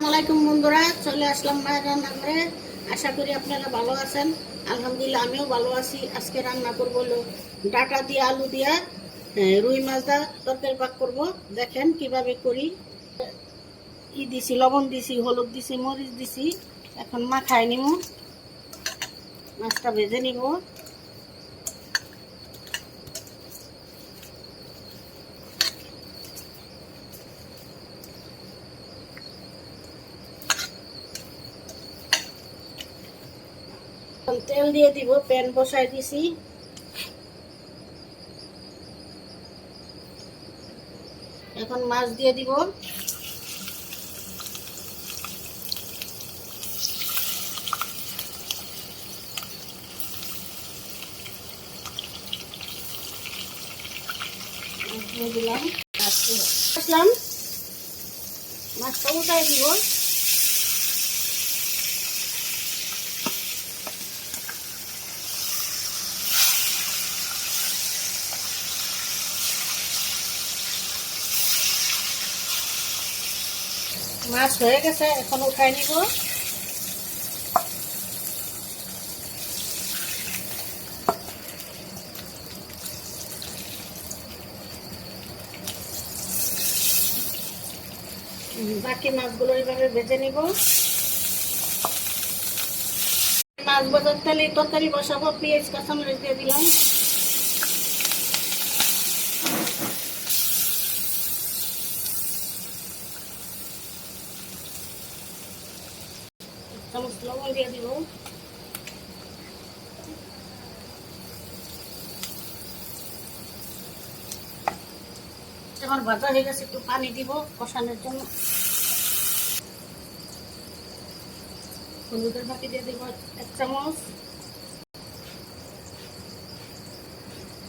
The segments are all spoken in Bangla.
আসসালামাইকুম বন্ধুরা, চলে আসলাম মায়ের রান্নাঘরে। আশা করি আপনারা ভালো আছেন। আলহামদুলিল্লাহ আমিও ভালো আছি। আজকে রান্না করবো হলো ডাটা দিয়ে আলু দিয়া রুই মাছ দা তরকারি পাক করব। দেখেন কিভাবে করি। দিছি লবণ, দিছি হলুদ, দিছি মরিচ দিছি। এখন মাখায় নিব, মাছটা ভেজে নিব। তেল দিয়ে দিব, প্যান বসাই দিছি। এখন মাছ দিয়ে দিব। দিয়ে দিলাম, আসলাম মাছটা উঠাই দিব। মাছ হয়ে গেছে, এখন উঠাই নিব। বাকি মাছগুলো এইভাবে ভেজে নিব। মাছ ভাজার তেলে তরকারি বসাবো। পেঁয়াজ কাঁচামরিচ দিয়ে দিলাম। চামচ লবণ দিয়ে দিব। আমার ভাজা হয়ে গেছে, একটু পানি দিব কষানোর জন্য। হলুদের বাকি দিয়ে দিব 1 চামচ।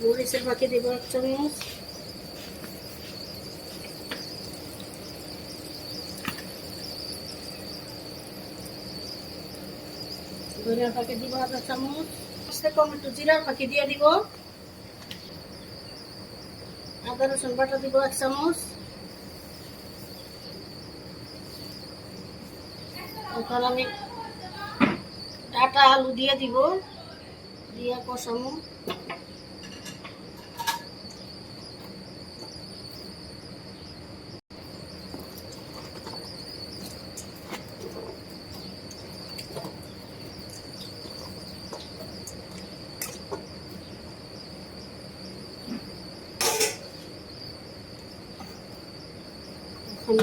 মরিচের বাকি দিব 1 চামচ। ধনিয়ার বাকি দিব 1/2 চামচ। টমেটো জিরার বাকি দিয়ে দিব। আদা রসুন বাটা দিব 1 চামচ। এখন আমি ডাটা আলু দিয়ে দিব, দিয়ে কষানো।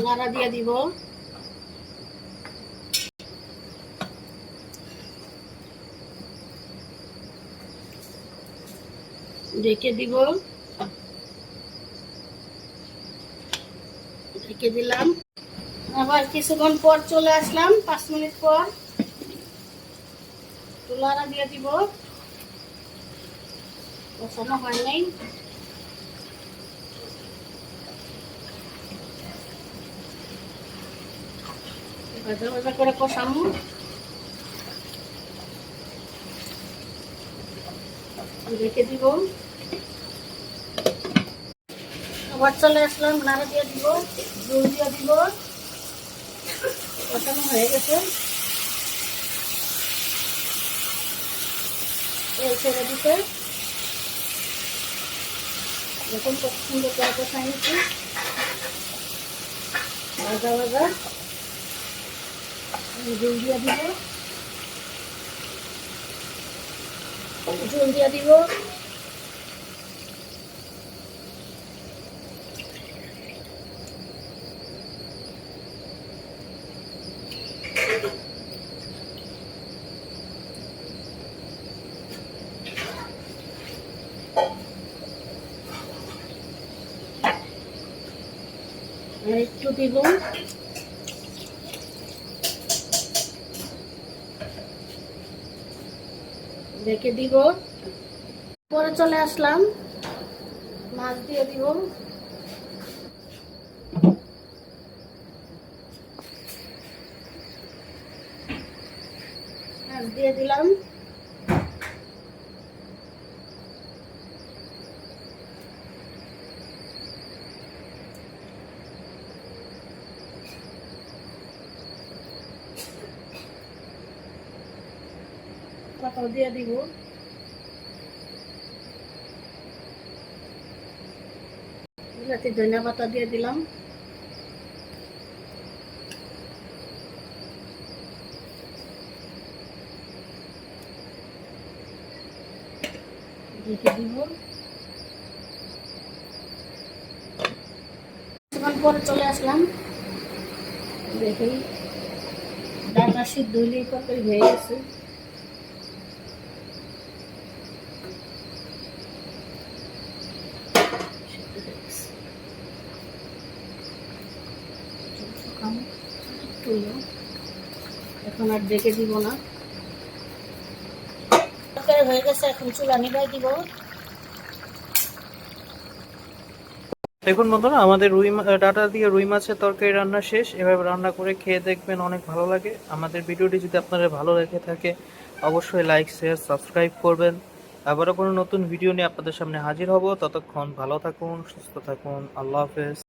নাড়া দিয়ে দিব। ঢেকে দিব, ঢেকে দিলাম। আবার কিছুক্ষণ পর চলে আসলাম, 5 মিনিট পর। নাড়া দিয়ে দিব। কষানো হয় নাই। ভাজা ভাজা করে কষানো। রেখে দিব। আবার চলে আসলাম, নাড়া দিয়ে দিব, জল দিয়ে দিব। কষানো হয়ে গেছে, তেল ছেড়ে দিতে। এখন কত সুন্দর করে কষাই নিচ্ছি, ভাজা ভাজা। জল দিয়ে দিব, জল দিয়ে দিব। আর একটু দিব। রেখে দিব। পরে চলে আসলাম, মাছ দিয়ে দিব। মাছ দিয়ে দিলাম। পাতাও দিয়ে দিব। বিলাতি ধনিয়া পাতা দিয়ে দিলাম। ঢেকে দিব। কিছুক্ষণ পরে চলে আসলাম, দেখি ডাটা সিদ্ধ হলেই তরকারি হয়ে গেছে। এখন আর ডেকে দিব না, তরকারি হয়ে গেছে। এখন চুলা নিভাই দিব। দেখুন বন্ধুরা, আমাদের ডাটা দিয়ে রুই মাছের তরকারি রান্না শেষ। এভাবে রান্না করে খেয়ে দেখবেন, অনেক ভালো লাগে। আমাদের ভিডিওটি যদি আপনাদের ভালো লেগে থাকে অবশ্যই লাইক, শেয়ার, সাবস্ক্রাইব করবেন। আবারও কোনো নতুন ভিডিও নিয়ে আপনাদের সামনে হাজির হব। ততক্ষণ ভালো থাকুন, সুস্থ থাকুন। আল্লাহ হাফেজ।